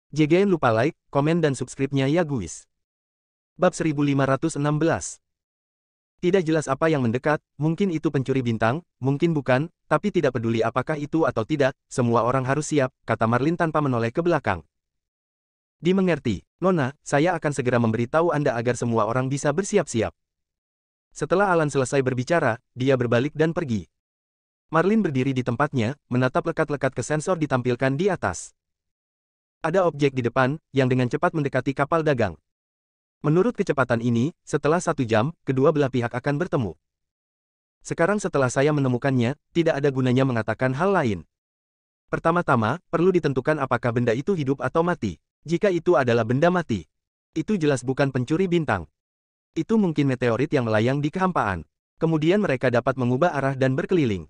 JGN lupa like, komen dan subscribe-nya ya guys. Bab 1516. Tidak jelas apa yang mendekat, mungkin itu pencuri bintang, mungkin bukan, tapi tidak peduli apakah itu atau tidak, semua orang harus siap, kata Marlin tanpa menoleh ke belakang. Dimengerti, Nona, saya akan segera memberitahu Anda agar semua orang bisa bersiap-siap. Setelah Alan selesai berbicara, dia berbalik dan pergi. Marlin berdiri di tempatnya, menatap lekat-lekat ke sensor ditampilkan di atas. Ada objek di depan, yang dengan cepat mendekati kapal dagang. Menurut kecepatan ini, setelah 1 jam, kedua belah pihak akan bertemu. Sekarang setelah saya menemukannya, tidak ada gunanya mengatakan hal lain. Pertama-tama, perlu ditentukan apakah benda itu hidup atau mati. Jika itu adalah benda mati, itu jelas bukan pencuri bintang. Itu mungkin meteorit yang melayang di kehampaan. Kemudian mereka dapat mengubah arah dan berkeliling.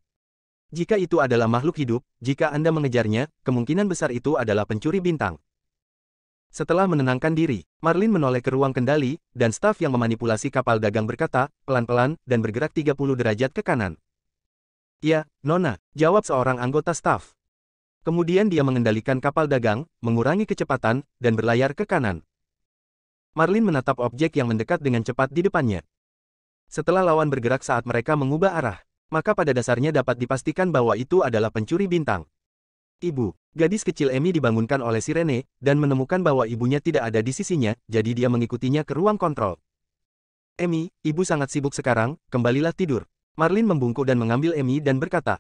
Jika itu adalah makhluk hidup, jika Anda mengejarnya, kemungkinan besar itu adalah pencuri bintang. Setelah menenangkan diri, Marlin menoleh ke ruang kendali, dan staf yang memanipulasi kapal dagang berkata, pelan-pelan, dan bergerak 30 derajat ke kanan. Ya, Nona, jawab seorang anggota staf. Kemudian dia mengendalikan kapal dagang, mengurangi kecepatan, dan berlayar ke kanan. Marlin menatap objek yang mendekat dengan cepat di depannya. Setelah lawan bergerak saat mereka mengubah arah, maka pada dasarnya dapat dipastikan bahwa itu adalah pencuri bintang. Ibu, gadis kecil Amy dibangunkan oleh sirene, dan menemukan bahwa ibunya tidak ada di sisinya, jadi dia mengikutinya ke ruang kontrol. Amy, ibu sangat sibuk sekarang, kembalilah tidur. Marlin membungkuk dan mengambil Amy dan berkata,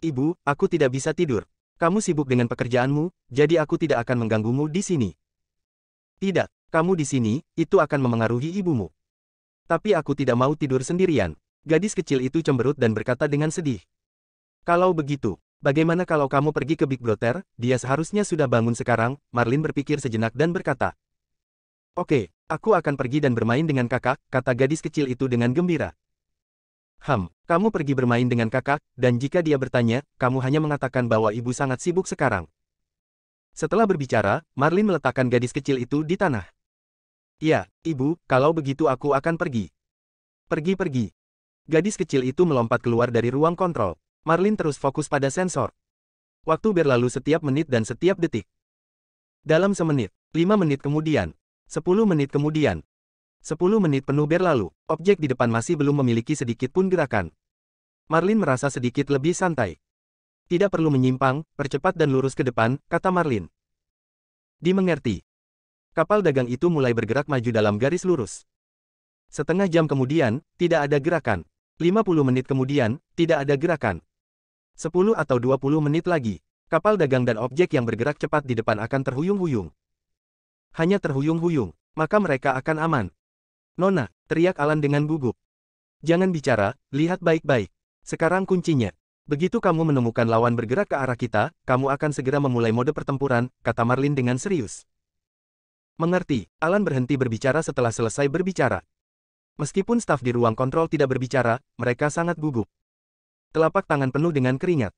Ibu, aku tidak bisa tidur. Kamu sibuk dengan pekerjaanmu, jadi aku tidak akan mengganggumu di sini. Tidak, kamu di sini, itu akan memengaruhi ibumu. Tapi aku tidak mau tidur sendirian. Gadis kecil itu cemberut dan berkata dengan sedih. Kalau begitu, bagaimana kalau kamu pergi ke Big Brother? Dia seharusnya sudah bangun sekarang, Marlin berpikir sejenak dan berkata. Oke, aku akan pergi dan bermain dengan kakak, kata gadis kecil itu dengan gembira. Kamu pergi bermain dengan kakak, dan jika dia bertanya, kamu hanya mengatakan bahwa ibu sangat sibuk sekarang. Setelah berbicara, Marlin meletakkan gadis kecil itu di tanah. Ya, ibu, kalau begitu aku akan pergi. Pergi. Gadis kecil itu melompat keluar dari ruang kontrol. Marlin terus fokus pada sensor. Waktu berlalu setiap menit dan setiap detik. Dalam semenit, 5 menit kemudian, 10 menit kemudian, 10 menit penuh berlalu, objek di depan masih belum memiliki sedikit pun gerakan. Marlin merasa sedikit lebih santai. Tidak perlu menyimpang, percepat dan lurus ke depan, kata Marlin. Dimengerti. Kapal dagang itu mulai bergerak maju dalam garis lurus. Setengah jam kemudian, tidak ada gerakan. 50 menit kemudian, tidak ada gerakan. 10 atau 20 menit lagi, kapal dagang dan objek yang bergerak cepat di depan akan terhuyung-huyung. Hanya terhuyung-huyung, maka mereka akan aman. Nona, teriak Alan dengan gugup. Jangan bicara, lihat baik-baik. Sekarang kuncinya. Begitu kamu menemukan lawan bergerak ke arah kita, kamu akan segera memulai mode pertempuran, kata Marlin dengan serius. Mengerti, Alan berhenti berbicara setelah selesai berbicara. Meskipun staf di ruang kontrol tidak berbicara, mereka sangat gugup. Telapak tangan penuh dengan keringat.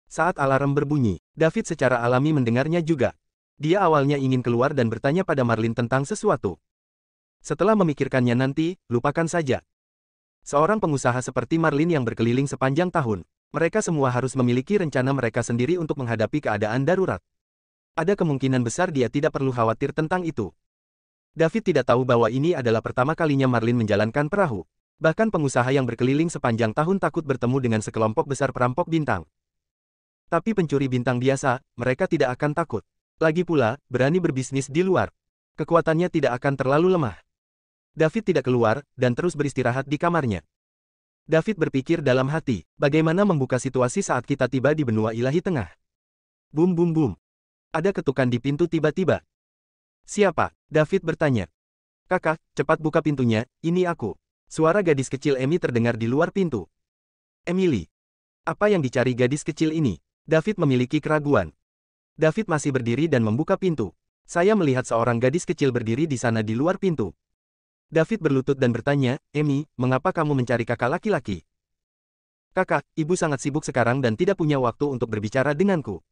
Saat alarm berbunyi, David secara alami mendengarnya juga. Dia awalnya ingin keluar dan bertanya pada Marlin tentang sesuatu. Setelah memikirkannya nanti, lupakan saja. Seorang pengusaha seperti Marlin yang berkeliling sepanjang tahun, mereka semua harus memiliki rencana mereka sendiri untuk menghadapi keadaan darurat. Ada kemungkinan besar dia tidak perlu khawatir tentang itu. David tidak tahu bahwa ini adalah pertama kalinya Marlin menjalankan perahu. Bahkan pengusaha yang berkeliling sepanjang tahun takut bertemu dengan sekelompok besar perampok bintang. Tapi pencuri bintang biasa, mereka tidak akan takut. Lagi pula, berani berbisnis di luar. Kekuatannya tidak akan terlalu lemah. David tidak keluar, dan terus beristirahat di kamarnya. David berpikir dalam hati, bagaimana membuka situasi saat kita tiba di benua ilahi tengah. Bum bum bum. Ada ketukan di pintu tiba-tiba. Siapa? David bertanya. Kakak, cepat buka pintunya, ini aku. Suara gadis kecil Amy terdengar di luar pintu. Emily. Apa yang dicari gadis kecil ini? David memiliki keraguan. David masih berdiri dan membuka pintu. Saya melihat seorang gadis kecil berdiri di sana di luar pintu. David berlutut dan bertanya, Amy, mengapa kamu mencari kakak laki-laki? Kakak, ibu sangat sibuk sekarang dan tidak punya waktu untuk berbicara denganku.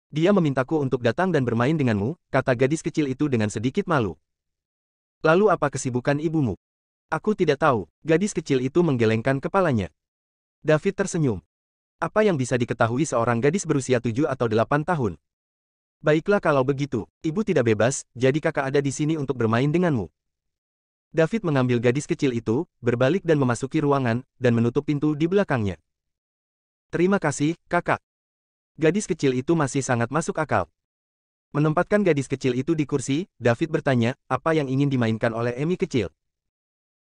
Dia memintaku untuk datang dan bermain denganmu, kata gadis kecil itu dengan sedikit malu. Lalu apa kesibukan ibumu? Aku tidak tahu, gadis kecil itu menggelengkan kepalanya. David tersenyum. Apa yang bisa diketahui seorang gadis berusia 7 atau 8 tahun? Baiklah kalau begitu, ibu tidak bebas, jadi kakak ada di sini untuk bermain denganmu. David mengambil gadis kecil itu, berbalik dan memasuki ruangan, dan menutup pintu di belakangnya. Terima kasih, kakak. Gadis kecil itu masih sangat masuk akal. Menempatkan gadis kecil itu di kursi, David bertanya, apa yang ingin dimainkan oleh Emi kecil?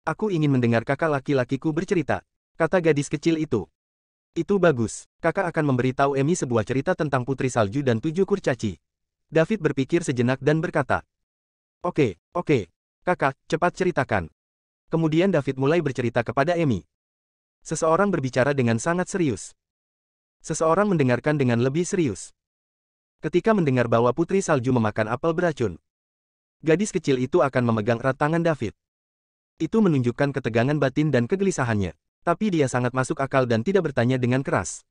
Aku ingin mendengar kakak laki-lakiku bercerita, kata gadis kecil itu. Itu bagus, kakak akan memberitahu Emi sebuah cerita tentang Putri Salju dan 7 kurcaci. David berpikir sejenak dan berkata, Oke, kakak, cepat ceritakan. Kemudian David mulai bercerita kepada Emi. Seseorang berbicara dengan sangat serius. Seseorang mendengarkan dengan lebih serius. Ketika mendengar bahwa Putri Salju memakan apel beracun, gadis kecil itu akan memegang erat tangan David. Itu menunjukkan ketegangan batin dan kegelisahannya. Tapi dia sangat masuk akal dan tidak bertanya dengan keras.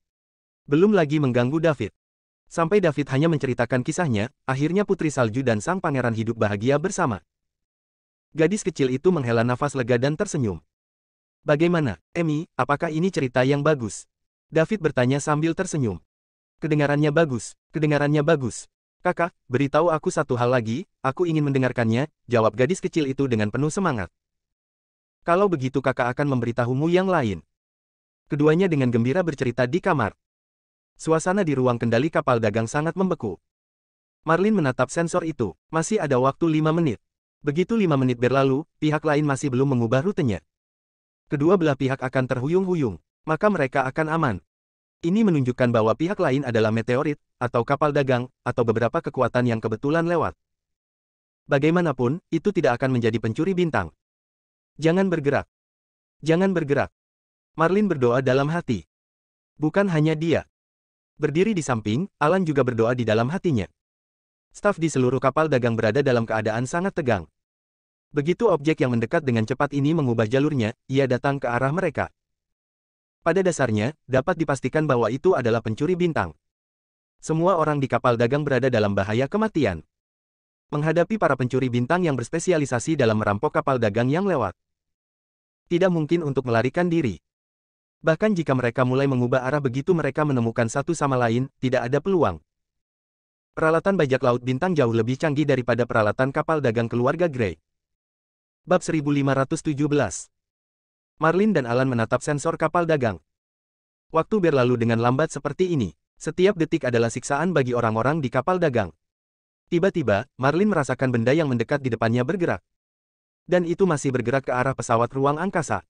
Belum lagi mengganggu David. Sampai David hanya menceritakan kisahnya, akhirnya Putri Salju dan sang pangeran hidup bahagia bersama. Gadis kecil itu menghela nafas lega dan tersenyum. Bagaimana, Emi, apakah ini cerita yang bagus? David bertanya sambil tersenyum. Kedengarannya bagus. Kakak, beritahu aku satu hal lagi, aku ingin mendengarkannya, jawab gadis kecil itu dengan penuh semangat. Kalau begitu kakak akan memberitahumu yang lain. Keduanya dengan gembira bercerita di kamar. Suasana di ruang kendali kapal dagang sangat membeku. Marlin menatap sensor itu, masih ada waktu 5 menit. Begitu 5 menit berlalu, pihak lain masih belum mengubah rutenya. Kedua belah pihak akan terhuyung-huyung, maka mereka akan aman. Ini menunjukkan bahwa pihak lain adalah meteorit, atau kapal dagang, atau beberapa kekuatan yang kebetulan lewat. Bagaimanapun, itu tidak akan menjadi pencuri bintang. Jangan bergerak. Marlin berdoa dalam hati. Bukan hanya dia. Berdiri di samping, Alan juga berdoa di dalam hatinya. Staf di seluruh kapal dagang berada dalam keadaan sangat tegang. Begitu objek yang mendekat dengan cepat ini mengubah jalurnya, ia datang ke arah mereka. Pada dasarnya, dapat dipastikan bahwa itu adalah pencuri bintang. Semua orang di kapal dagang berada dalam bahaya kematian. Menghadapi para pencuri bintang yang berspesialisasi dalam merampok kapal dagang yang lewat. Tidak mungkin untuk melarikan diri. Bahkan jika mereka mulai mengubah arah begitu mereka menemukan satu sama lain, tidak ada peluang. Peralatan bajak laut bintang jauh lebih canggih daripada peralatan kapal dagang keluarga Grey. Bab 1517. Marlin dan Alan menatap sensor kapal dagang. Waktu berlalu dengan lambat seperti ini. Setiap detik adalah siksaan bagi orang-orang di kapal dagang. Tiba-tiba, Marlin merasakan benda yang mendekat di depannya bergerak. Dan itu masih bergerak ke arah pesawat ruang angkasa.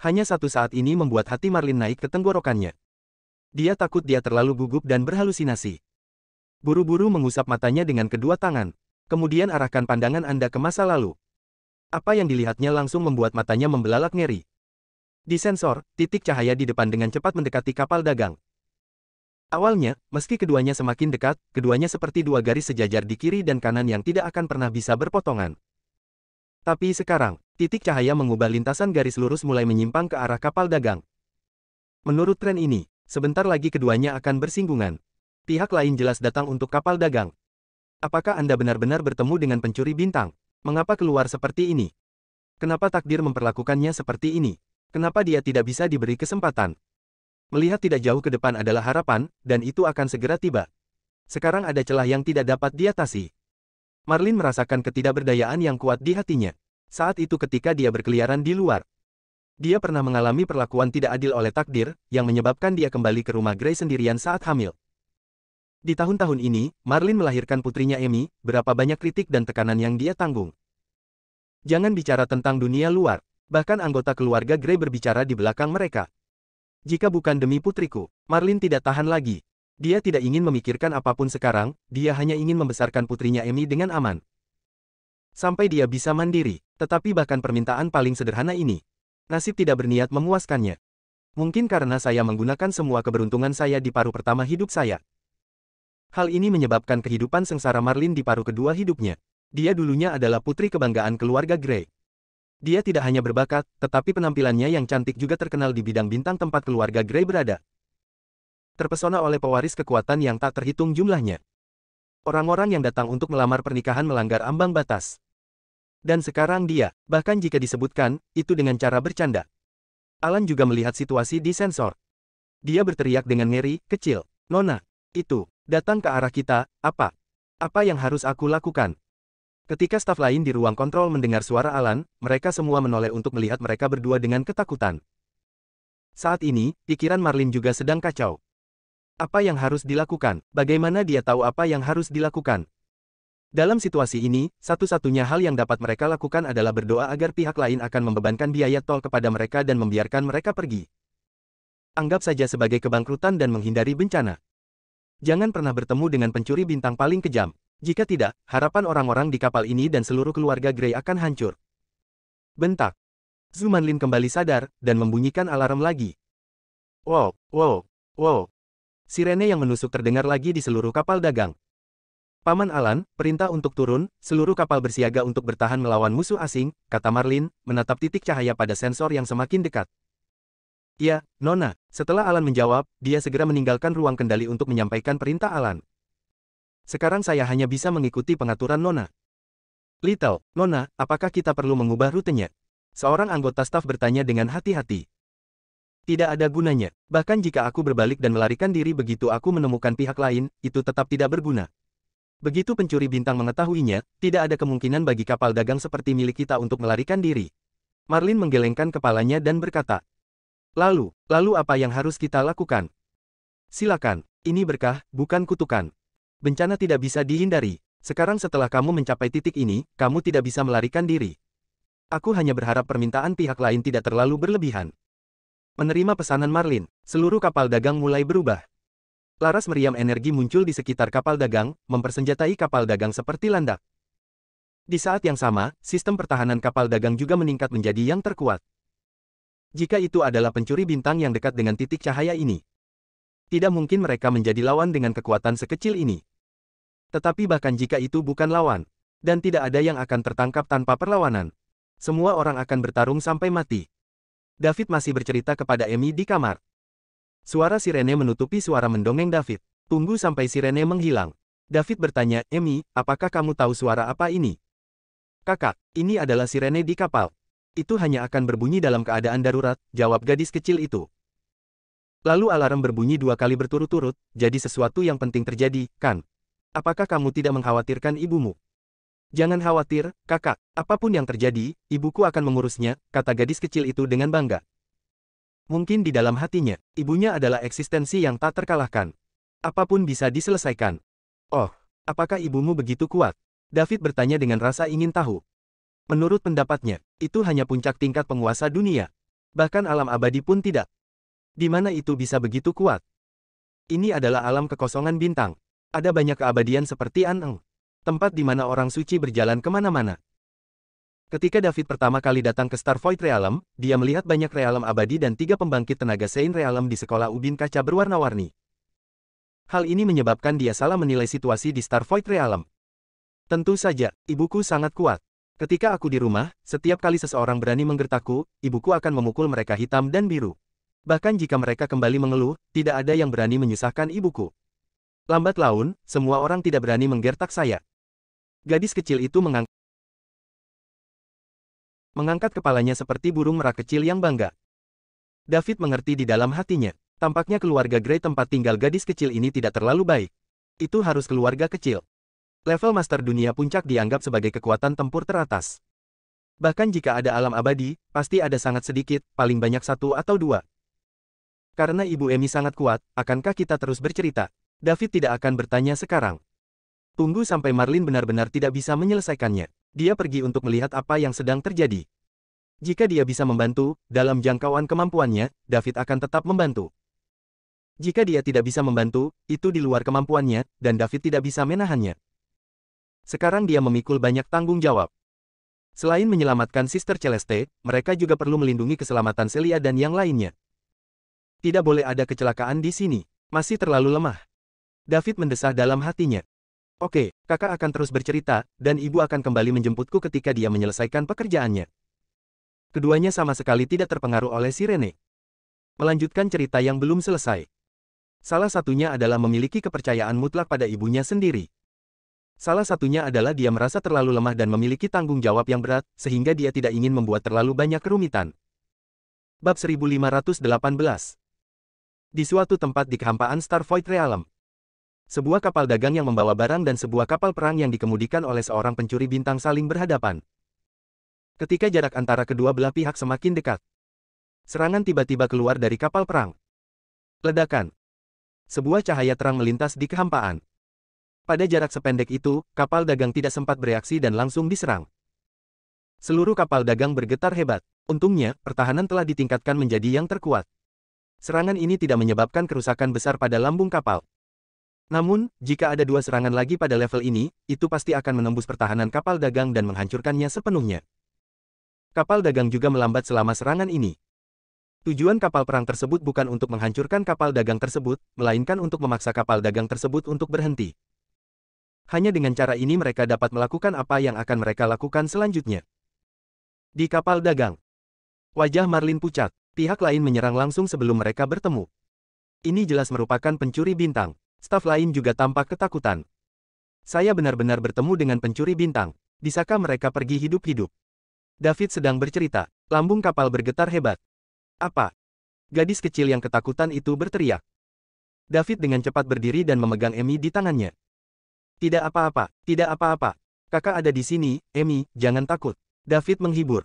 Hanya satu saat ini membuat hati Marlin naik ke tenggorokannya. Dia takut dia terlalu gugup dan berhalusinasi. Buru-buru mengusap matanya dengan kedua tangan. Kemudian arahkan pandangan Anda ke masa lalu. Apa yang dilihatnya langsung membuat matanya membelalak ngeri. Di sensor, titik cahaya di depan dengan cepat mendekati kapal dagang. Awalnya, meski keduanya semakin dekat, keduanya seperti dua garis sejajar di kiri dan kanan yang tidak akan pernah bisa berpotongan. Tapi sekarang, titik cahaya mengubah lintasan garis lurus mulai menyimpang ke arah kapal dagang. Menurut tren ini, sebentar lagi keduanya akan bersinggungan. Pihak lain jelas datang untuk kapal dagang. Apakah Anda benar-benar bertemu dengan pencuri bintang? Mengapa keluar seperti ini? Kenapa takdir memperlakukannya seperti ini? Kenapa dia tidak bisa diberi kesempatan? Melihat tidak jauh ke depan adalah harapan, dan itu akan segera tiba. Sekarang ada celah yang tidak dapat diatasi. Marlin merasakan ketidakberdayaan yang kuat di hatinya. Saat itu ketika dia berkeliaran di luar. Dia pernah mengalami perlakuan tidak adil oleh takdir, yang menyebabkan dia kembali ke rumah Grey sendirian saat hamil. Di tahun-tahun ini, Marlin melahirkan putrinya Emi, berapa banyak kritik dan tekanan yang dia tanggung. Jangan bicara tentang dunia luar, bahkan anggota keluarga Grey berbicara di belakang mereka. Jika bukan demi putriku, Marlin tidak tahan lagi. Dia tidak ingin memikirkan apapun sekarang, dia hanya ingin membesarkan putrinya Emi dengan aman. Sampai dia bisa mandiri, tetapi bahkan permintaan paling sederhana ini, nasib tidak berniat memuaskannya. Mungkin karena saya menggunakan semua keberuntungan saya di paruh pertama hidup saya. Hal ini menyebabkan kehidupan sengsara Marlin di paruh kedua hidupnya. Dia dulunya adalah putri kebanggaan keluarga Grey. Dia tidak hanya berbakat, tetapi penampilannya yang cantik juga terkenal di bidang bintang tempat keluarga Grey berada. Terpesona oleh pewaris kekuatan yang tak terhitung jumlahnya. Orang-orang yang datang untuk melamar pernikahan melanggar ambang batas. Dan sekarang dia, bahkan jika disebutkan, itu dengan cara bercanda. Alan juga melihat situasi di sensor. Dia berteriak dengan ngeri, kecil. Nona, itu, datang ke arah kita, apa? Apa yang harus aku lakukan? Ketika staf lain di ruang kontrol mendengar suara Alan, mereka semua menoleh untuk melihat mereka berdua dengan ketakutan. Saat ini, pikiran Marlin juga sedang kacau. Apa yang harus dilakukan? Bagaimana dia tahu apa yang harus dilakukan? Dalam situasi ini, satu-satunya hal yang dapat mereka lakukan adalah berdoa agar pihak lain akan membebankan biaya tol kepada mereka dan membiarkan mereka pergi. Anggap saja sebagai kebangkrutan dan menghindari bencana. Jangan pernah bertemu dengan pencuri bintang paling kejam. Jika tidak, harapan orang-orang di kapal ini dan seluruh keluarga Grey akan hancur. Bentak. Zhu Manlin kembali sadar, dan membunyikan alarm lagi. Wow, wow, wow. Sirene yang menusuk terdengar lagi di seluruh kapal dagang. Paman Alan, perintah untuk turun, seluruh kapal bersiaga untuk bertahan melawan musuh asing, kata Marlin, menatap titik cahaya pada sensor yang semakin dekat. Ya, Nona. Setelah Alan menjawab, dia segera meninggalkan ruang kendali untuk menyampaikan perintah Alan. Sekarang saya hanya bisa mengikuti pengaturan Nona. Little, Nona, apakah kita perlu mengubah rutenya? Seorang anggota staf bertanya dengan hati-hati. Tidak ada gunanya. Bahkan jika aku berbalik dan melarikan diri begitu aku menemukan pihak lain, itu tetap tidak berguna. Begitu pencuri bintang mengetahuinya, tidak ada kemungkinan bagi kapal dagang seperti milik kita untuk melarikan diri. Marlin menggelengkan kepalanya dan berkata. Lalu apa yang harus kita lakukan? Silakan, ini berkah, bukan kutukan. Bencana tidak bisa dihindari. Sekarang setelah kamu mencapai titik ini, kamu tidak bisa melarikan diri. Aku hanya berharap permintaan pihak lain tidak terlalu berlebihan. Menerima pesanan Marlin, seluruh kapal dagang mulai berubah. Laras meriam energi muncul di sekitar kapal dagang, mempersenjatai kapal dagang seperti landak. Di saat yang sama, sistem pertahanan kapal dagang juga meningkat menjadi yang terkuat. Jika itu adalah pencuri bintang yang dekat dengan titik cahaya ini, tidak mungkin mereka menjadi lawan dengan kekuatan sekecil ini. Tetapi bahkan jika itu bukan lawan, dan tidak ada yang akan tertangkap tanpa perlawanan, semua orang akan bertarung sampai mati. David masih bercerita kepada Amy di kamar. Suara sirene menutupi suara mendongeng David. Tunggu sampai sirene menghilang. David bertanya, Amy, apakah kamu tahu suara apa ini? Kakak, ini adalah sirene di kapal. Itu hanya akan berbunyi dalam keadaan darurat, jawab gadis kecil itu. Lalu alarm berbunyi 2 kali berturut-turut, jadi sesuatu yang penting terjadi, kan? Apakah kamu tidak mengkhawatirkan ibumu? Jangan khawatir, kakak. Apapun yang terjadi, ibuku akan mengurusnya, kata gadis kecil itu dengan bangga. Mungkin di dalam hatinya, ibunya adalah eksistensi yang tak terkalahkan. Apapun bisa diselesaikan. Oh, apakah ibumu begitu kuat? David bertanya dengan rasa ingin tahu. Menurut pendapatnya, itu hanya puncak tingkat penguasa dunia. Bahkan alam abadi pun tidak. Di mana itu bisa begitu kuat? Ini adalah alam kekosongan bintang. Ada banyak keabadian seperti An-Eng. Tempat di mana orang suci berjalan kemana-mana. Ketika David pertama kali datang ke Star Void Realm, dia melihat banyak realm abadi dan 3 pembangkit tenaga Sein Realm di sekolah ubin kaca berwarna-warni. Hal ini menyebabkan dia salah menilai situasi di Star Void Realm. Tentu saja, ibuku sangat kuat. Ketika aku di rumah, setiap kali seseorang berani menggertakku, ibuku akan memukul mereka hitam dan biru. Bahkan jika mereka kembali mengeluh, tidak ada yang berani menyusahkan ibuku. Lambat laun, semua orang tidak berani menggertak saya. Gadis kecil itu mengangkat kepalanya seperti burung merak kecil yang bangga. David mengerti di dalam hatinya. Tampaknya keluarga Grey tempat tinggal gadis kecil ini tidak terlalu baik. Itu harus keluarga kecil. Level Master Dunia Puncak dianggap sebagai kekuatan tempur teratas. Bahkan jika ada alam abadi, pasti ada sangat sedikit, paling banyak 1 atau 2. Karena Ibu Amy sangat kuat, akankah kita terus bercerita? David tidak akan bertanya sekarang. Tunggu sampai Marlin benar-benar tidak bisa menyelesaikannya. Dia pergi untuk melihat apa yang sedang terjadi. Jika dia bisa membantu, dalam jangkauan kemampuannya, David akan tetap membantu. Jika dia tidak bisa membantu, itu di luar kemampuannya, dan David tidak bisa menahannya. Sekarang dia memikul banyak tanggung jawab. Selain menyelamatkan Sister Celeste, mereka juga perlu melindungi keselamatan Celia dan yang lainnya. Tidak boleh ada kecelakaan di sini. Masih terlalu lemah. David mendesah dalam hatinya. Oke, kakak akan terus bercerita, dan ibu akan kembali menjemputku ketika dia menyelesaikan pekerjaannya. Keduanya sama sekali tidak terpengaruh oleh sirene. Melanjutkan cerita yang belum selesai. Salah satunya adalah memiliki kepercayaan mutlak pada ibunya sendiri. Salah satunya adalah dia merasa terlalu lemah dan memiliki tanggung jawab yang berat, sehingga dia tidak ingin membuat terlalu banyak kerumitan. Bab 1518. Di suatu tempat di kehampaan Star Void Realm. Sebuah kapal dagang yang membawa barang dan sebuah kapal perang yang dikemudikan oleh seorang pencuri bintang saling berhadapan. Ketika jarak antara kedua belah pihak semakin dekat, serangan tiba-tiba keluar dari kapal perang. Ledakan. Sebuah cahaya terang melintas di kehampaan. Pada jarak sependek itu, kapal dagang tidak sempat bereaksi dan langsung diserang. Seluruh kapal dagang bergetar hebat. Untungnya, pertahanan telah ditingkatkan menjadi yang terkuat. Serangan ini tidak menyebabkan kerusakan besar pada lambung kapal. Namun, jika ada dua serangan lagi pada level ini, itu pasti akan menembus pertahanan kapal dagang dan menghancurkannya sepenuhnya. Kapal dagang juga melambat selama serangan ini. Tujuan kapal perang tersebut bukan untuk menghancurkan kapal dagang tersebut, melainkan untuk memaksa kapal dagang tersebut untuk berhenti. Hanya dengan cara ini mereka dapat melakukan apa yang akan mereka lakukan selanjutnya. Di kapal dagang, wajah Marlin pucat. Pihak lain menyerang langsung sebelum mereka bertemu. Ini jelas merupakan pencuri bintang. Staf lain juga tampak ketakutan. Saya benar-benar bertemu dengan pencuri bintang. Bisakah mereka pergi hidup-hidup? David sedang bercerita. Lambung kapal bergetar hebat. Apa? Gadis kecil yang ketakutan itu berteriak. David dengan cepat berdiri dan memegang Emi di tangannya. Tidak apa-apa, tidak apa-apa. Kakak ada di sini, Emi, jangan takut. David menghibur.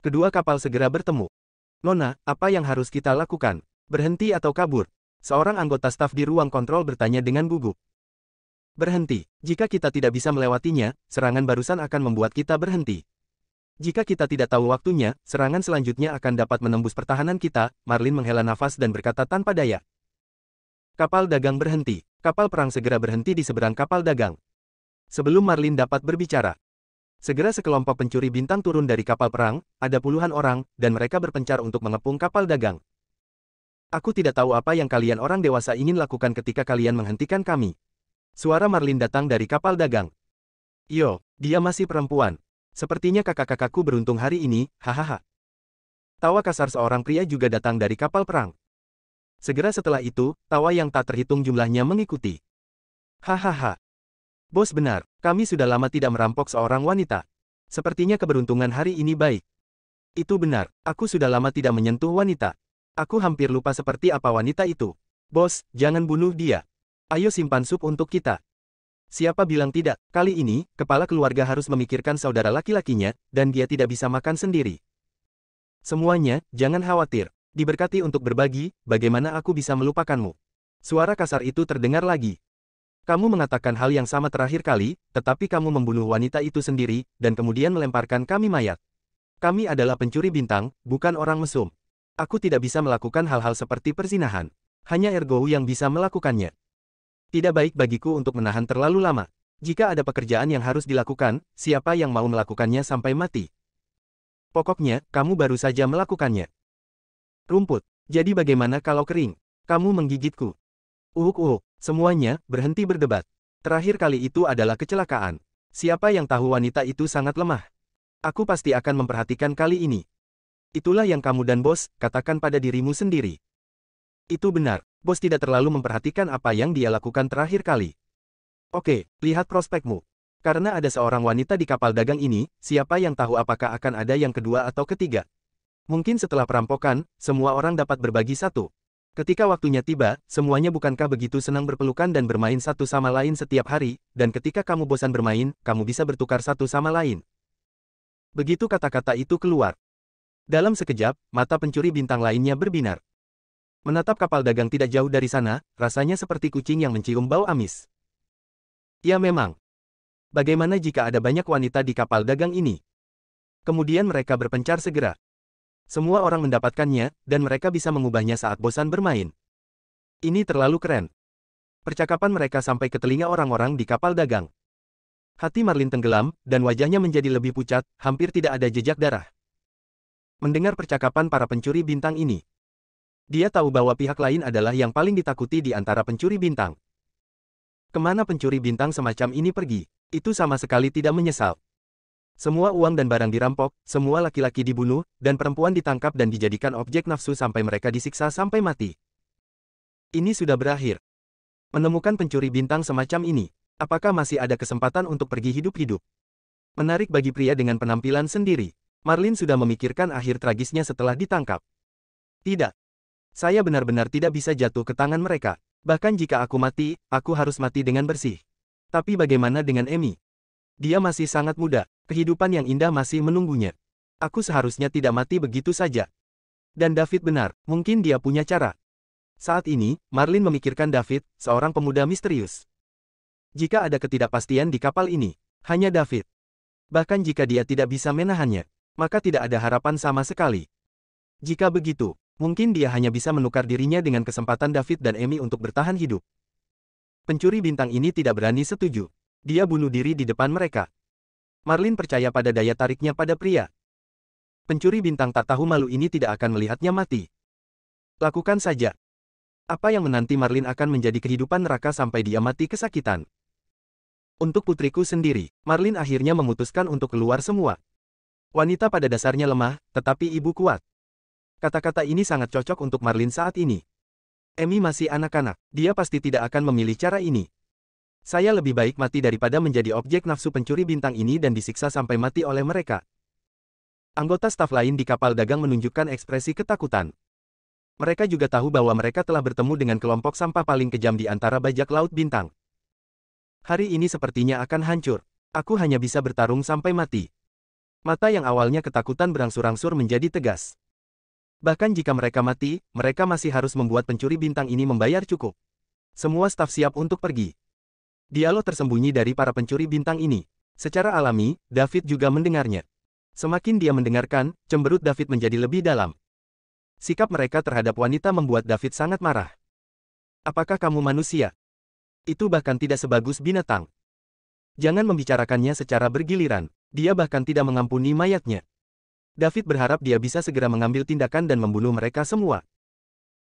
Kedua kapal segera bertemu. Nona, apa yang harus kita lakukan? Berhenti atau kabur? Seorang anggota staf di ruang kontrol bertanya dengan gugup. Berhenti. Jika kita tidak bisa melewatinya, serangan barusan akan membuat kita berhenti. Jika kita tidak tahu waktunya, serangan selanjutnya akan dapat menembus pertahanan kita. Marlin menghela nafas dan berkata tanpa daya. Kapal dagang berhenti. Kapal perang segera berhenti di seberang kapal dagang. Sebelum Marlin dapat berbicara, segera sekelompok pencuri bintang turun dari kapal perang, ada puluhan orang, dan mereka berpencar untuk mengepung kapal dagang. Aku tidak tahu apa yang kalian orang dewasa ingin lakukan ketika kalian menghentikan kami. Suara Marlin datang dari kapal dagang. Yo, dia masih perempuan. Sepertinya kakak-kakakku beruntung hari ini, hahaha. Tawa kasar seorang pria juga datang dari kapal perang. Segera setelah itu, tawa yang tak terhitung jumlahnya mengikuti. Hahaha. Bos benar, kami sudah lama tidak merampok seorang wanita. Sepertinya keberuntungan hari ini baik. Itu benar, aku sudah lama tidak menyentuh wanita. Aku hampir lupa seperti apa wanita itu. Bos, jangan bunuh dia. Ayo simpan sup untuk kita. Siapa bilang tidak, kali ini, kepala keluarga harus memikirkan saudara laki-lakinya, dan dia tidak bisa makan sendiri. Semuanya, jangan khawatir. Diberkati untuk berbagi, bagaimana aku bisa melupakanmu. Suara kasar itu terdengar lagi. Kamu mengatakan hal yang sama terakhir kali, tetapi kamu membunuh wanita itu sendiri, dan kemudian melemparkan kami mayat. Kami adalah pencuri bintang, bukan orang mesum. Aku tidak bisa melakukan hal-hal seperti perzinahan. Hanya Ergo yang bisa melakukannya. Tidak baik bagiku untuk menahan terlalu lama. Jika ada pekerjaan yang harus dilakukan, siapa yang mau melakukannya sampai mati? Pokoknya, kamu baru saja melakukannya. Rumput. Jadi bagaimana kalau kering? Kamu menggigitku. Semuanya, berhenti berdebat. Terakhir kali itu adalah kecelakaan. Siapa yang tahu wanita itu sangat lemah? Aku pasti akan memperhatikan kali ini. Itulah yang kamu dan bos, katakan pada dirimu sendiri. Itu benar, bos tidak terlalu memperhatikan apa yang dia lakukan terakhir kali. Oke, lihat prospekmu. Karena ada seorang wanita di kapal dagang ini, siapa yang tahu apakah akan ada yang kedua atau ketiga. Mungkin setelah perampokan, semua orang dapat berbagi satu. Ketika waktunya tiba, semuanya bukankah begitu senang berpelukan dan bermain satu sama lain setiap hari, dan ketika kamu bosan bermain, kamu bisa bertukar satu sama lain. Begitu kata-kata itu keluar. Dalam sekejap, mata pencuri bintang lainnya berbinar. Menatap kapal dagang tidak jauh dari sana, rasanya seperti kucing yang mencium bau amis. Ya memang. Bagaimana jika ada banyak wanita di kapal dagang ini? Kemudian mereka berpencar segera. Semua orang mendapatkannya, dan mereka bisa mengubahnya saat bosan bermain. Ini terlalu keren. Percakapan mereka sampai ke telinga orang-orang di kapal dagang. Hati Marlin tenggelam, dan wajahnya menjadi lebih pucat, hampir tidak ada jejak darah. Mendengar percakapan para pencuri bintang ini, dia tahu bahwa pihak lain adalah yang paling ditakuti di antara pencuri bintang. Kemana pencuri bintang semacam ini pergi? Itu sama sekali tidak menyesal. Semua uang dan barang dirampok, semua laki-laki dibunuh, dan perempuan ditangkap dan dijadikan objek nafsu sampai mereka disiksa sampai mati. Ini sudah berakhir. Menemukan pencuri bintang semacam ini, apakah masih ada kesempatan untuk pergi hidup-hidup? Menarik bagi pria dengan penampilan sendiri. Marlin sudah memikirkan akhir tragisnya setelah ditangkap. Tidak. Saya benar-benar tidak bisa jatuh ke tangan mereka. Bahkan jika aku mati, aku harus mati dengan bersih. Tapi bagaimana dengan Emi? Dia masih sangat muda, kehidupan yang indah masih menunggunya. Aku seharusnya tidak mati begitu saja. Dan David benar, mungkin dia punya cara. Saat ini, Marlin memikirkan David, seorang pemuda misterius. Jika ada ketidakpastian di kapal ini, hanya David. Bahkan jika dia tidak bisa menahannya, maka tidak ada harapan sama sekali. Jika begitu, mungkin dia hanya bisa menukar dirinya dengan kesempatan David dan Emi untuk bertahan hidup. Pencuri bintang ini tidak berani setuju. Dia bunuh diri di depan mereka. Marlin percaya pada daya tariknya pada pria. Pencuri bintang tak tahu malu ini tidak akan melihatnya mati. Lakukan saja. Apa yang menanti Marlin akan menjadi kehidupan neraka sampai dia mati kesakitan. Untuk putriku sendiri, Marlin akhirnya memutuskan untuk keluar semua. Wanita pada dasarnya lemah, tetapi ibu kuat. Kata-kata ini sangat cocok untuk Marlin saat ini. Emi masih anak-anak, dia pasti tidak akan memilih cara ini. Saya lebih baik mati daripada menjadi objek nafsu pencuri bintang ini dan disiksa sampai mati oleh mereka. Anggota staf lain di kapal dagang menunjukkan ekspresi ketakutan. Mereka juga tahu bahwa mereka telah bertemu dengan kelompok sampah paling kejam di antara bajak laut bintang. Hari ini sepertinya akan hancur. Aku hanya bisa bertarung sampai mati. Mata yang awalnya ketakutan berangsur-angsur menjadi tegas. Bahkan jika mereka mati, mereka masih harus membuat pencuri bintang ini membayar cukup. Semua staf siap untuk pergi. Dialog tersembunyi dari para pencuri bintang ini. Secara alami, David juga mendengarnya. Semakin dia mendengarkan, cemberut David menjadi lebih dalam. Sikap mereka terhadap wanita membuat David sangat marah. Apakah kamu manusia? Itu bahkan tidak sebagus binatang. Jangan membicarakannya secara bergiliran. Dia bahkan tidak mengampuni mayatnya. David berharap dia bisa segera mengambil tindakan dan membunuh mereka semua.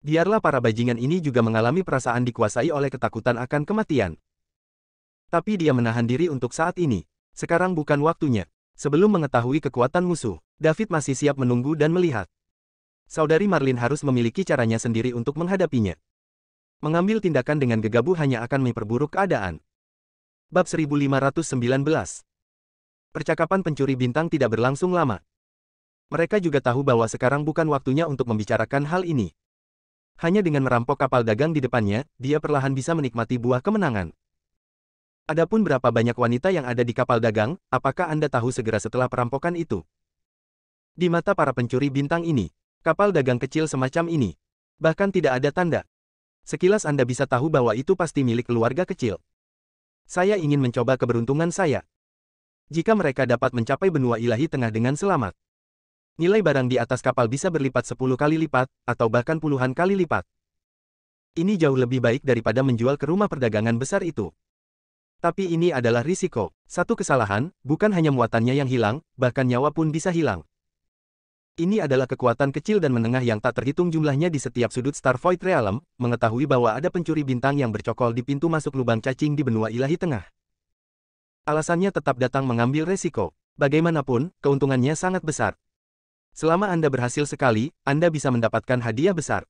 Biarlah para bajingan ini juga mengalami perasaan dikuasai oleh ketakutan akan kematian. Tapi dia menahan diri untuk saat ini. Sekarang bukan waktunya. Sebelum mengetahui kekuatan musuh, David masih siap menunggu dan melihat. Saudari Marlin harus memiliki caranya sendiri untuk menghadapinya. Mengambil tindakan dengan gegabah hanya akan memperburuk keadaan. Bab 1519. Percakapan pencuri bintang tidak berlangsung lama. Mereka juga tahu bahwa sekarang bukan waktunya untuk membicarakan hal ini. Hanya dengan merampok kapal dagang di depannya, dia perlahan bisa menikmati buah kemenangan. Adapun berapa banyak wanita yang ada di kapal dagang, apakah Anda tahu segera setelah perampokan itu? Di mata para pencuri bintang ini, kapal dagang kecil semacam ini, bahkan tidak ada tanda. Sekilas Anda bisa tahu bahwa itu pasti milik keluarga kecil. Saya ingin mencoba keberuntungan saya. Jika mereka dapat mencapai benua ilahi tengah dengan selamat, nilai barang di atas kapal bisa berlipat 10 kali lipat, atau bahkan puluhan kali lipat. Ini jauh lebih baik daripada menjual ke rumah perdagangan besar itu. Tapi ini adalah risiko. Satu kesalahan, bukan hanya muatannya yang hilang, bahkan nyawa pun bisa hilang. Ini adalah kekuatan kecil dan menengah yang tak terhitung jumlahnya di setiap sudut Starvoid Realm, mengetahui bahwa ada pencuri bintang yang bercokol di pintu masuk lubang cacing di benua ilahi tengah. Alasannya tetap datang mengambil resiko. Bagaimanapun, keuntungannya sangat besar. Selama Anda berhasil sekali, Anda bisa mendapatkan hadiah besar.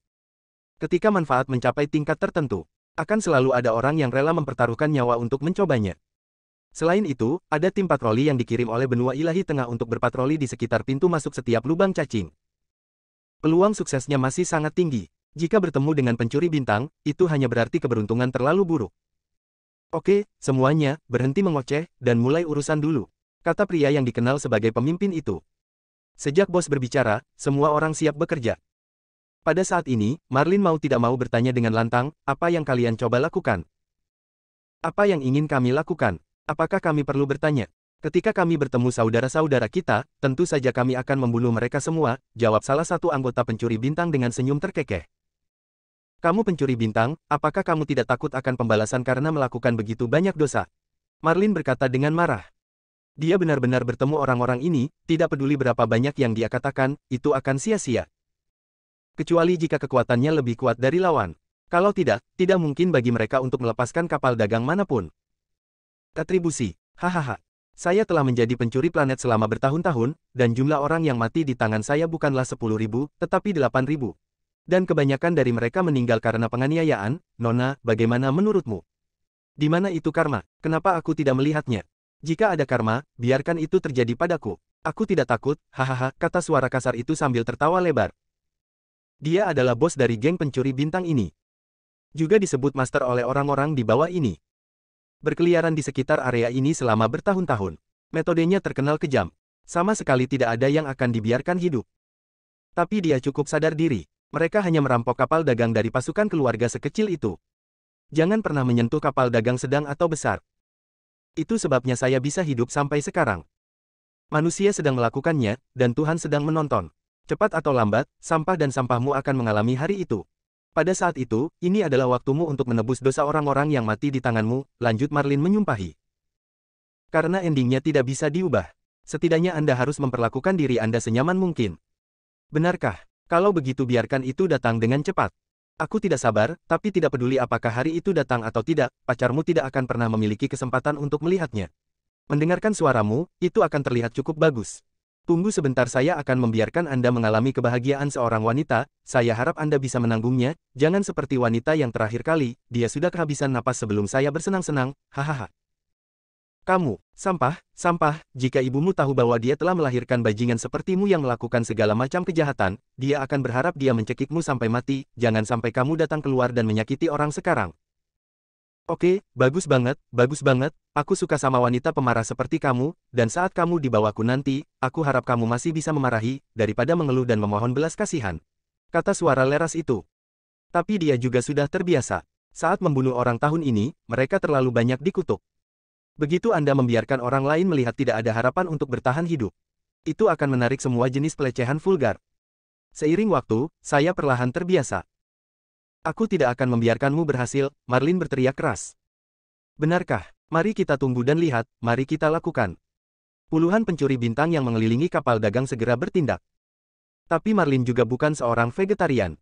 Ketika manfaat mencapai tingkat tertentu, akan selalu ada orang yang rela mempertaruhkan nyawa untuk mencobanya. Selain itu, ada tim patroli yang dikirim oleh benua ilahi tengah untuk berpatroli di sekitar pintu masuk setiap lubang cacing. Peluang suksesnya masih sangat tinggi. Jika bertemu dengan pencuri bintang, itu hanya berarti keberuntungan terlalu buruk. Oke, semuanya, berhenti mengoceh, dan mulai urusan dulu, kata pria yang dikenal sebagai pemimpin itu. Sejak bos berbicara, semua orang siap bekerja. Pada saat ini, Marlin mau tidak mau bertanya dengan lantang, apa yang kalian coba lakukan? Apa yang ingin kami lakukan? Apakah kami perlu bertanya? Ketika kami bertemu saudara-saudara kita, tentu saja kami akan membunuh mereka semua, jawab salah satu anggota pencuri bintang dengan senyum terkekeh. Kamu pencuri bintang, apakah kamu tidak takut akan pembalasan karena melakukan begitu banyak dosa? Marlin berkata dengan marah. Dia benar-benar bertemu orang-orang ini, tidak peduli berapa banyak yang dia katakan, itu akan sia-sia. Kecuali jika kekuatannya lebih kuat dari lawan. Kalau tidak, tidak mungkin bagi mereka untuk melepaskan kapal dagang manapun. Atribusi, hahaha. Saya telah menjadi pencuri planet selama bertahun-tahun, dan jumlah orang yang mati di tangan saya bukanlah 10.000, tetapi 8.000. Dan kebanyakan dari mereka meninggal karena penganiayaan. Nona, bagaimana menurutmu? Di mana itu karma? Kenapa aku tidak melihatnya? Jika ada karma, biarkan itu terjadi padaku. Aku tidak takut, hahaha, kata suara kasar itu sambil tertawa lebar. Dia adalah bos dari geng pencuri bintang ini. Juga disebut master oleh orang-orang di bawah ini. Berkeliaran di sekitar area ini selama bertahun-tahun. Metodenya terkenal kejam. Sama sekali tidak ada yang akan dibiarkan hidup. Tapi dia cukup sadar diri. Mereka hanya merampok kapal dagang dari pasukan keluarga sekecil itu. Jangan pernah menyentuh kapal dagang sedang atau besar. Itu sebabnya saya bisa hidup sampai sekarang. Manusia sedang melakukannya, dan Tuhan sedang menonton. Cepat atau lambat, sampah dan sampahmu akan mengalami hari itu. Pada saat itu, ini adalah waktumu untuk menebus dosa orang-orang yang mati di tanganmu, lanjut Marlin menyumpahi. Karena endingnya tidak bisa diubah. Setidaknya Anda harus memperlakukan diri Anda senyaman mungkin. Benarkah? Kalau begitu biarkan itu datang dengan cepat. Aku tidak sabar, tapi tidak peduli apakah hari itu datang atau tidak, pacarmu tidak akan pernah memiliki kesempatan untuk melihatnya. Mendengarkan suaramu, itu akan terlihat cukup bagus. Tunggu sebentar, saya akan membiarkan Anda mengalami kebahagiaan seorang wanita, saya harap Anda bisa menanggungnya, jangan seperti wanita yang terakhir kali, dia sudah kehabisan napas sebelum saya bersenang-senang, hahaha. Kamu, sampah, jika ibumu tahu bahwa dia telah melahirkan bajingan sepertimu yang melakukan segala macam kejahatan, dia akan berharap dia mencekikmu sampai mati, jangan sampai kamu datang keluar dan menyakiti orang sekarang. Oke, bagus banget, aku suka sama wanita pemarah seperti kamu, dan saat kamu di bawahku nanti, aku harap kamu masih bisa memarahi, daripada mengeluh dan memohon belas kasihan. Kata suara leras itu. Tapi dia juga sudah terbiasa. Saat membunuh orang tahun ini, mereka terlalu banyak dikutuk. Begitu Anda membiarkan orang lain melihat tidak ada harapan untuk bertahan hidup. Itu akan menarik semua jenis pelecehan vulgar. Seiring waktu, saya perlahan terbiasa. Aku tidak akan membiarkanmu berhasil, Marlin berteriak keras. Benarkah? Mari kita tunggu dan lihat, mari kita lakukan. Puluhan pencuri bintang yang mengelilingi kapal dagang segera bertindak. Tapi Marlin juga bukan seorang vegetarian.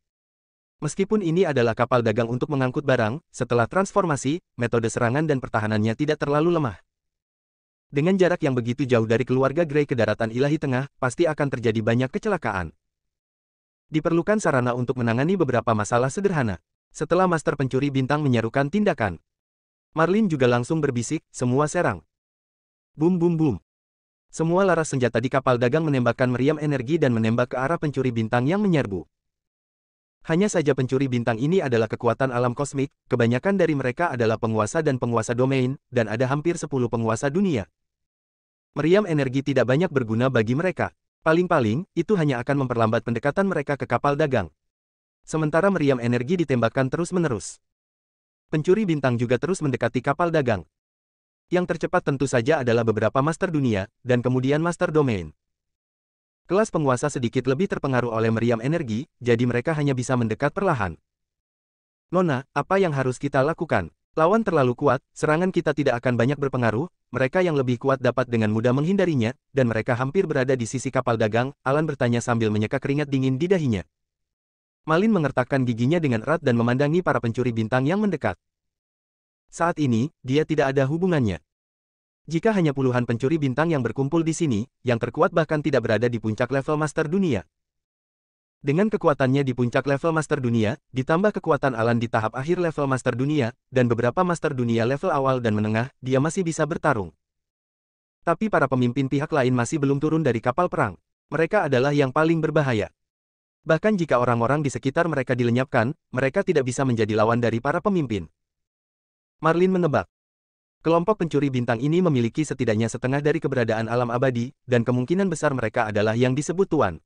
Meskipun ini adalah kapal dagang untuk mengangkut barang, setelah transformasi, metode serangan dan pertahanannya tidak terlalu lemah. Dengan jarak yang begitu jauh dari keluarga Grey ke daratan ilahi tengah, pasti akan terjadi banyak kecelakaan. Diperlukan sarana untuk menangani beberapa masalah sederhana. Setelah Master Pencuri Bintang menyerukan tindakan, Marlin juga langsung berbisik, semua serang. Bum bum bum. Semua laras senjata di kapal dagang menembakkan meriam energi dan menembak ke arah pencuri bintang yang menyerbu. Hanya saja pencuri bintang ini adalah kekuatan alam kosmik, kebanyakan dari mereka adalah penguasa dan penguasa domain, dan ada hampir 10 penguasa dunia. Meriam energi tidak banyak berguna bagi mereka. Paling-paling, itu hanya akan memperlambat pendekatan mereka ke kapal dagang. Sementara meriam energi ditembakkan terus-menerus. Pencuri bintang juga terus mendekati kapal dagang. Yang tercepat tentu saja adalah beberapa master dunia, dan kemudian master domain. Kelas penguasa sedikit lebih terpengaruh oleh meriam energi, jadi mereka hanya bisa mendekat perlahan. Nona, apa yang harus kita lakukan? Lawan terlalu kuat, serangan kita tidak akan banyak berpengaruh, mereka yang lebih kuat dapat dengan mudah menghindarinya, dan mereka hampir berada di sisi kapal dagang, Alan bertanya sambil menyeka keringat dingin di dahinya. Marlin mengertakkan giginya dengan erat dan memandangi para pencuri bintang yang mendekat. Saat ini, dia tidak ada hubungannya. Jika hanya puluhan pencuri bintang yang berkumpul di sini, yang terkuat bahkan tidak berada di puncak level Master Dunia. Dengan kekuatannya di puncak level Master Dunia, ditambah kekuatan Alan di tahap akhir level Master Dunia, dan beberapa Master Dunia level awal dan menengah, dia masih bisa bertarung. Tapi para pemimpin pihak lain masih belum turun dari kapal perang. Mereka adalah yang paling berbahaya. Bahkan jika orang-orang di sekitar mereka dilenyapkan, mereka tidak bisa menjadi lawan dari para pemimpin. Marlin menebak. Kelompok pencuri bintang ini memiliki setidaknya setengah dari keberadaan alam abadi, dan kemungkinan besar mereka adalah yang disebut Tuan.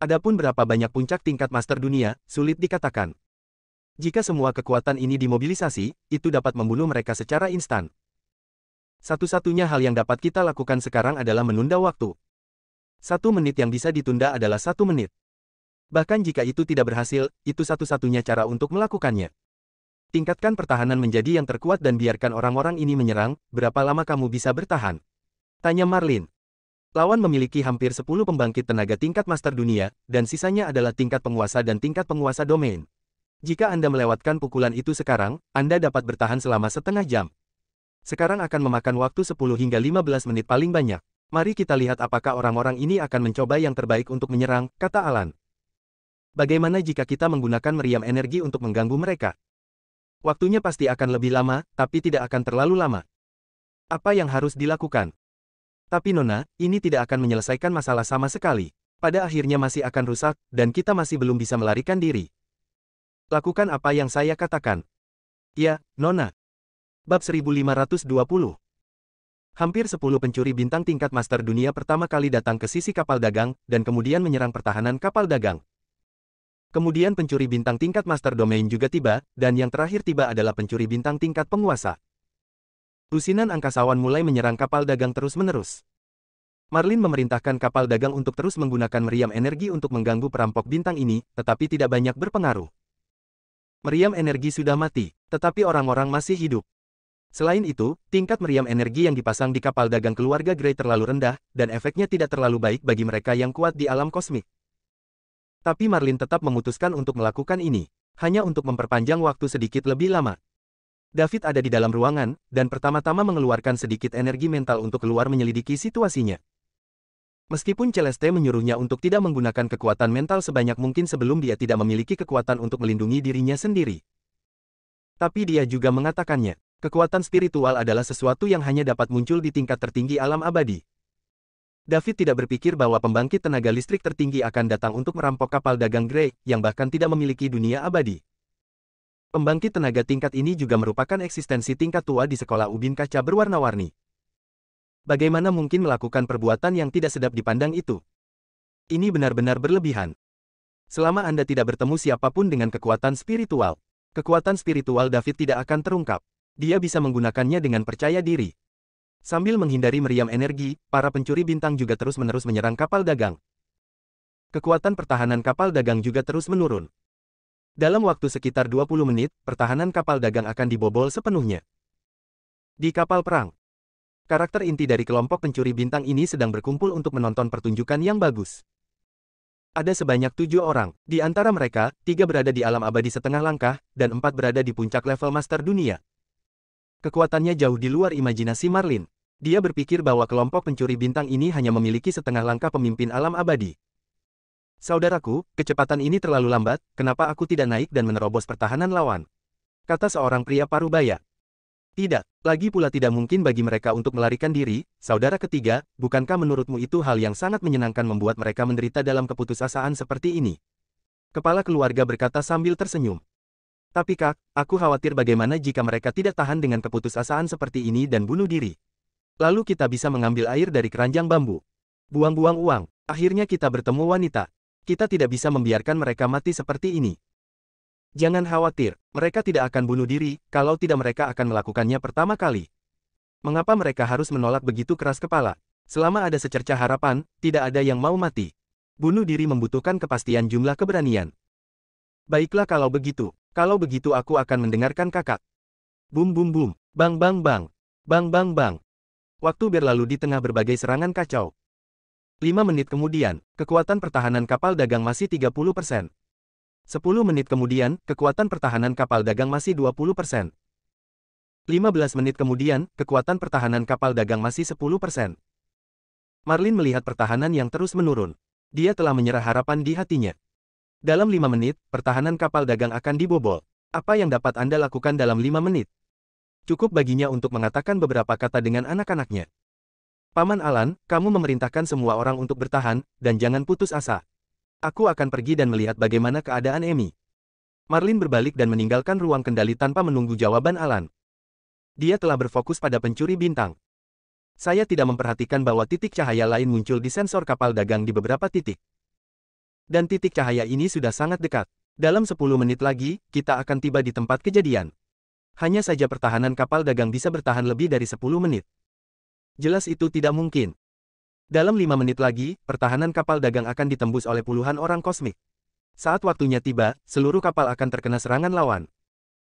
Adapun berapa banyak puncak tingkat Master Dunia, sulit dikatakan. Jika semua kekuatan ini dimobilisasi, itu dapat membunuh mereka secara instan. Satu-satunya hal yang dapat kita lakukan sekarang adalah menunda waktu. 1 menit yang bisa ditunda adalah 1 menit. Bahkan jika itu tidak berhasil, itu satu-satunya cara untuk melakukannya. Tingkatkan pertahanan menjadi yang terkuat dan biarkan orang-orang ini menyerang, berapa lama kamu bisa bertahan? Tanya Marlin. Lawan memiliki hampir 10 pembangkit tenaga tingkat Master Dunia, dan sisanya adalah tingkat penguasa dan tingkat penguasa domain. Jika Anda melewatkan pukulan itu sekarang, Anda dapat bertahan selama setengah jam. Sekarang akan memakan waktu 10 hingga 15 menit paling banyak. Mari kita lihat apakah orang-orang ini akan mencoba yang terbaik untuk menyerang, kata Alan. Bagaimana jika kita menggunakan meriam energi untuk mengganggu mereka? Waktunya pasti akan lebih lama, tapi tidak akan terlalu lama. Apa yang harus dilakukan? Tapi Nona, ini tidak akan menyelesaikan masalah sama sekali. Pada akhirnya masih akan rusak, dan kita masih belum bisa melarikan diri. Lakukan apa yang saya katakan. Ya, Nona. Bab 1520. Hampir 10 pencuri bintang tingkat master dunia pertama kali datang ke sisi kapal dagang, dan kemudian menyerang pertahanan kapal dagang. Kemudian pencuri bintang tingkat master domain juga tiba, dan yang terakhir tiba adalah pencuri bintang tingkat penguasa. Lusinan angkasawan mulai menyerang kapal dagang terus-menerus. Marlin memerintahkan kapal dagang untuk terus menggunakan meriam energi untuk mengganggu perampok bintang ini, tetapi tidak banyak berpengaruh. Meriam energi sudah mati, tetapi orang-orang masih hidup. Selain itu, tingkat meriam energi yang dipasang di kapal dagang keluarga Grey terlalu rendah, dan efeknya tidak terlalu baik bagi mereka yang kuat di alam kosmik. Tapi Marlin tetap memutuskan untuk melakukan ini, hanya untuk memperpanjang waktu sedikit lebih lama. David ada di dalam ruangan, dan pertama-tama mengeluarkan sedikit energi mental untuk keluar menyelidiki situasinya. Meskipun Celeste menyuruhnya untuk tidak menggunakan kekuatan mental sebanyak mungkin sebelum dia tidak memiliki kekuatan untuk melindungi dirinya sendiri. Tapi dia juga mengatakannya. Kekuatan spiritual adalah sesuatu yang hanya dapat muncul di tingkat tertinggi alam abadi. David tidak berpikir bahwa pembangkit tenaga listrik tertinggi akan datang untuk merampok kapal dagang Grey, yang bahkan tidak memiliki dunia abadi. Pembangkit tenaga tingkat ini juga merupakan eksistensi tingkat tua di sekolah ubin kaca berwarna-warni. Bagaimana mungkin melakukan perbuatan yang tidak sedap dipandang itu? Ini benar-benar berlebihan. Selama Anda tidak bertemu siapapun dengan kekuatan spiritual David tidak akan terungkap. Dia bisa menggunakannya dengan percaya diri. Sambil menghindari meriam energi, para pencuri bintang juga terus-menerus menyerang kapal dagang. Kekuatan pertahanan kapal dagang juga terus menurun. Dalam waktu sekitar 20 menit, pertahanan kapal dagang akan dibobol sepenuhnya. Di kapal perang, karakter inti dari kelompok pencuri bintang ini sedang berkumpul untuk menonton pertunjukan yang bagus. Ada sebanyak 7 orang, di antara mereka, 3 berada di alam abadi setengah langkah, dan 4 berada di puncak level master dunia. Kekuatannya jauh di luar imajinasi Marlin. Dia berpikir bahwa kelompok pencuri bintang ini hanya memiliki setengah langkah pemimpin alam abadi. Saudaraku, kecepatan ini terlalu lambat, kenapa aku tidak naik dan menerobos pertahanan lawan? Kata seorang pria parubaya. Tidak, lagi pula tidak mungkin bagi mereka untuk melarikan diri, saudara ketiga, bukankah menurutmu itu hal yang sangat menyenangkan membuat mereka menderita dalam keputusasaan seperti ini? Kepala keluarga berkata sambil tersenyum. Tapi Kak, aku khawatir bagaimana jika mereka tidak tahan dengan keputusasaan seperti ini dan bunuh diri. Lalu kita bisa mengambil air dari keranjang bambu. Buang-buang uang. Akhirnya kita bertemu wanita. Kita tidak bisa membiarkan mereka mati seperti ini. Jangan khawatir, mereka tidak akan bunuh diri, kalau tidak mereka akan melakukannya pertama kali. Mengapa mereka harus menolak begitu keras kepala? Selama ada secercah harapan, tidak ada yang mau mati. Bunuh diri membutuhkan kepastian jumlah keberanian. Baiklah kalau begitu aku akan mendengarkan kakak. Bum bum bum, bang bang bang, bang bang bang. Waktu berlalu di tengah berbagai serangan kacau. 5 menit kemudian, kekuatan pertahanan kapal dagang masih 30%. 10 menit kemudian, kekuatan pertahanan kapal dagang masih 20%. 15 menit kemudian, kekuatan pertahanan kapal dagang masih 10%. Marlin melihat pertahanan yang terus menurun. Dia telah menyerah harapan di hatinya. Dalam 5 menit, pertahanan kapal dagang akan dibobol. Apa yang dapat Anda lakukan dalam 5 menit? Cukup baginya untuk mengatakan beberapa kata dengan anak-anaknya. Paman Alan, kamu memerintahkan semua orang untuk bertahan, dan jangan putus asa. Aku akan pergi dan melihat bagaimana keadaan Amy. Marlin berbalik dan meninggalkan ruang kendali tanpa menunggu jawaban Alan. Dia telah berfokus pada pencuri bintang. Saya tidak memperhatikan bahwa titik cahaya lain muncul di sensor kapal dagang di beberapa titik. Dan titik cahaya ini sudah sangat dekat. Dalam 10 menit lagi, kita akan tiba di tempat kejadian. Hanya saja pertahanan kapal dagang bisa bertahan lebih dari 10 menit. Jelas itu tidak mungkin. Dalam 5 menit lagi, pertahanan kapal dagang akan ditembus oleh puluhan orang kosmik. Saat waktunya tiba, seluruh kapal akan terkena serangan lawan.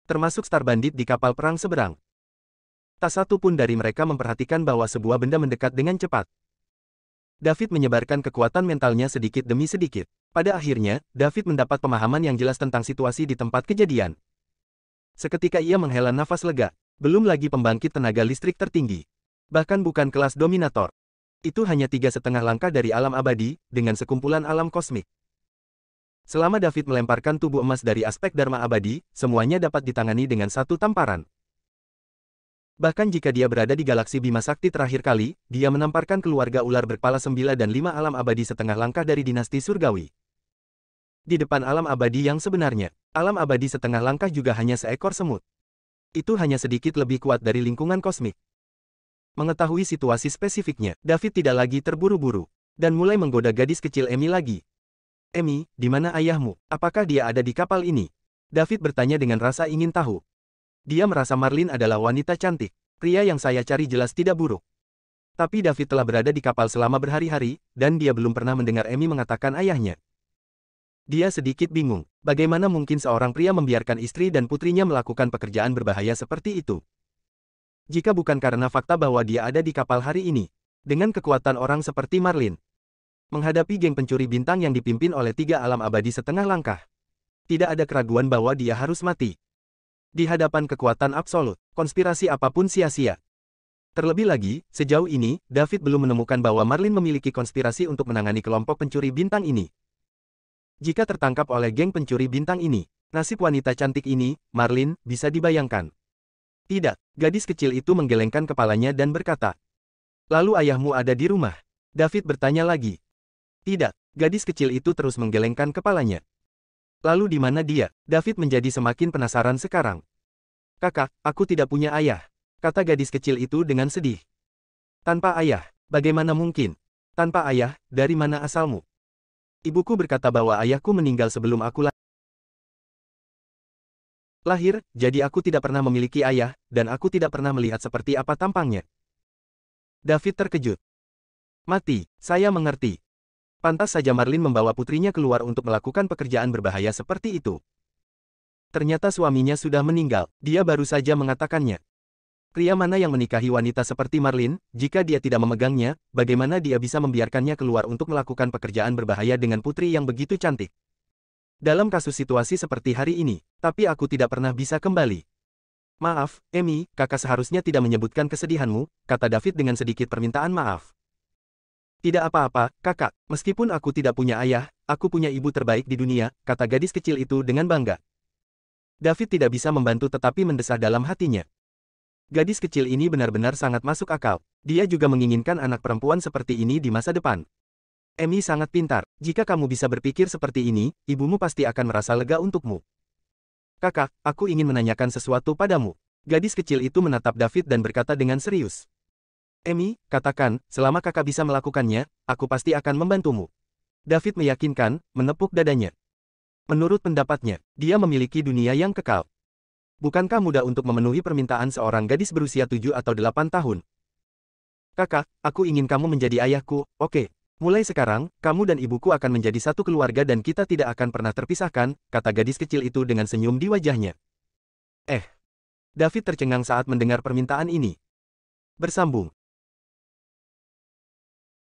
Termasuk Star Bandit di kapal perang seberang. Tak satu pun dari mereka memperhatikan bahwa sebuah benda mendekat dengan cepat. David menyebarkan kekuatan mentalnya sedikit demi sedikit. Pada akhirnya, David mendapat pemahaman yang jelas tentang situasi di tempat kejadian. Seketika ia menghela nafas lega. Belum lagi pembangkit tenaga listrik tertinggi. Bahkan bukan kelas dominator. Itu hanya 3,5 langkah dari alam abadi, dengan sekumpulan alam kosmik. Selama David melemparkan tubuh emas dari aspek Dharma abadi, semuanya dapat ditangani dengan satu tamparan. Bahkan jika dia berada di galaksi Bima Sakti terakhir kali, dia menamparkan keluarga ular berkepala 9 dan 5 alam abadi setengah langkah dari dinasti surgawi. Di depan alam abadi yang sebenarnya, alam abadi setengah langkah juga hanya seekor semut. Itu hanya sedikit lebih kuat dari lingkungan kosmik. Mengetahui situasi spesifiknya, David tidak lagi terburu-buru, dan mulai menggoda gadis kecil Emi lagi. Emi, di mana ayahmu? Apakah dia ada di kapal ini? David bertanya dengan rasa ingin tahu. Dia merasa Marlin adalah wanita cantik. Pria yang saya cari jelas tidak buruk. Tapi David telah berada di kapal selama berhari-hari, dan dia belum pernah mendengar Emi mengatakan ayahnya. Dia sedikit bingung, bagaimana mungkin seorang pria membiarkan istri dan putrinya melakukan pekerjaan berbahaya seperti itu. Jika bukan karena fakta bahwa dia ada di kapal hari ini, dengan kekuatan orang seperti Marlin, menghadapi geng pencuri bintang yang dipimpin oleh 3 alam abadi setengah langkah, tidak ada keraguan bahwa dia harus mati. Di hadapan kekuatan absolut, konspirasi apapun sia-sia. Terlebih lagi, sejauh ini, David belum menemukan bahwa Marlin memiliki konspirasi untuk menangani kelompok pencuri bintang ini. Jika tertangkap oleh geng pencuri bintang ini, nasib wanita cantik ini, Marlin, bisa dibayangkan. Tidak, gadis kecil itu menggelengkan kepalanya dan berkata, "Lalu ayahmu ada di rumah?" David bertanya lagi. Tidak, gadis kecil itu terus menggelengkan kepalanya. "Lalu di mana dia?" David menjadi semakin penasaran sekarang. "Kakak, aku tidak punya ayah," kata gadis kecil itu dengan sedih. "Tanpa ayah, bagaimana mungkin? Tanpa ayah, dari mana asalmu?" "Ibuku berkata bahwa ayahku meninggal sebelum aku lahir, jadi aku tidak pernah memiliki ayah, dan aku tidak pernah melihat seperti apa tampangnya." David terkejut. "Mati, saya mengerti. Pantas saja Marlin membawa putrinya keluar untuk melakukan pekerjaan berbahaya seperti itu. Ternyata suaminya sudah meninggal, dia baru saja mengatakannya. Pria mana yang menikahi wanita seperti Marlin, jika dia tidak memegangnya, bagaimana dia bisa membiarkannya keluar untuk melakukan pekerjaan berbahaya dengan putri yang begitu cantik? Dalam kasus situasi seperti hari ini, tapi aku tidak pernah bisa kembali." "Maaf, Emi, kakak seharusnya tidak menyebutkan kesedihanmu," kata David dengan sedikit permintaan maaf. "Tidak apa-apa, kakak, meskipun aku tidak punya ayah, aku punya ibu terbaik di dunia," kata gadis kecil itu dengan bangga. David tidak bisa membantu tetapi mendesah dalam hatinya. Gadis kecil ini benar-benar sangat masuk akal. Dia juga menginginkan anak perempuan seperti ini di masa depan. "Emi sangat pintar. Jika kamu bisa berpikir seperti ini, ibumu pasti akan merasa lega untukmu." "Kakak, aku ingin menanyakan sesuatu padamu." Gadis kecil itu menatap David dan berkata dengan serius. "Emi, katakan, selama kakak bisa melakukannya, aku pasti akan membantumu." David meyakinkan, menepuk dadanya. Menurut pendapatnya, dia memiliki dunia yang kekal. Bukankah mudah untuk memenuhi permintaan seorang gadis berusia 7 atau 8 tahun? "Kakak, aku ingin kamu menjadi ayahku, oke? Mulai sekarang, kamu dan ibuku akan menjadi satu keluarga dan kita tidak akan pernah terpisahkan," kata gadis kecil itu dengan senyum di wajahnya. David tercengang saat mendengar permintaan ini. Bersambung.